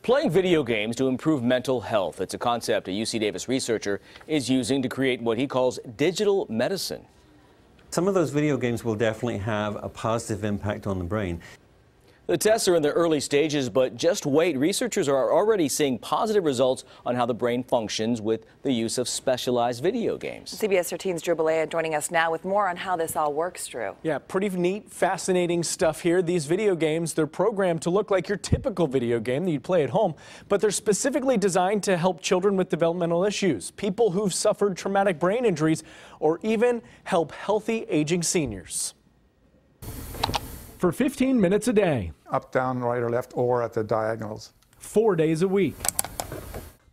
Playing video games to improve mental health. It's a concept a UC Davis researcher is using to create what he calls digital medicine. Some of those video games will definitely have a positive impact on the brain. The tests are in the early stages, but just wait. Researchers are already seeing positive results on how the brain functions with the use of specialized video games. CBS 13's Drew Balea joining us now with more on how this all works, Drew. Yeah, pretty neat, fascinating stuff here. These video games, they're programmed to look like your typical video game that you'd play at home, but they're specifically designed to help children with developmental issues, people who've suffered traumatic brain injuries, or even help healthy aging seniors. For 15 minutes a day. Up, down, right, or left, or at the diagonals. 4 days a week.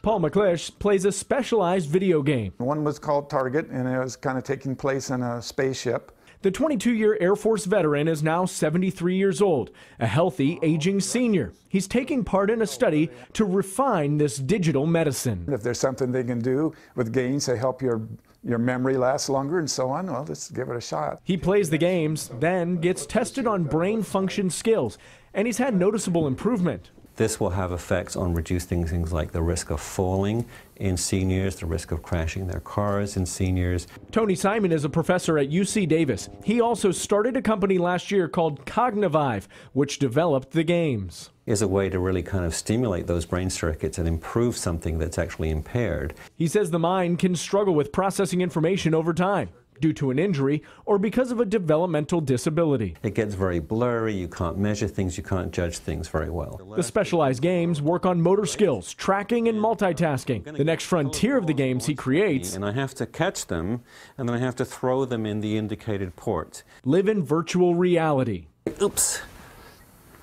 Paul McClish plays a specialized video game. One was called Target, and it was kind of taking place in a spaceship. The 22-year Air Force veteran is now 73 years old, a healthy, aging senior. He's taking part in a study to refine this digital medicine. If there's something they can do with games to help your memory last longer and so on, well, let's give it a shot. He plays the games, then gets tested on brain function skills, and he's had noticeable improvement. This will have effects on reducing things like the risk of falling in seniors, the risk of crashing their cars in seniors. Tony Simon is a professor at UC Davis. He also started a company last year called Cognivive, which developed the games. Is a way to really kind of stimulate those brain circuits and improve something that's actually impaired. He says the mind can struggle with processing information over time, due to an injury or because of a developmental disability. It gets very blurry, you can't measure things, you can't judge things very well. The specialized games work on motor skills, tracking and multitasking. The next frontier of the games he creates. And I have to catch them, and then I have to throw them in the indicated port. Live in virtual reality. Oops.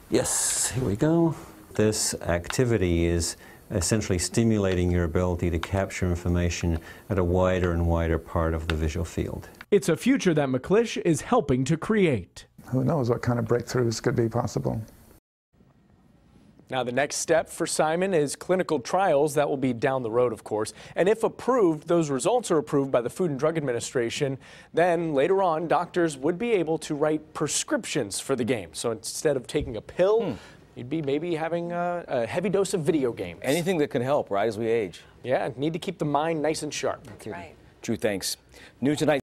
Yes, here we go. This activity is essentially stimulating your ability to capture information at a wider and wider part of the visual field. It's a future that McClish is helping to create. Who knows what kind of breakthroughs could be possible. Now the next step for Simon is clinical trials. That will be down the road, of course. And if approved, those results are approved by the Food and Drug Administration, then later on doctors would be able to write prescriptions for the game. So instead of taking a pill, you'd be maybe having a heavy dose of video games. Anything that can help, right, as we age. Yeah, need to keep the mind nice and sharp. That's right. Drew, thanks. New tonight.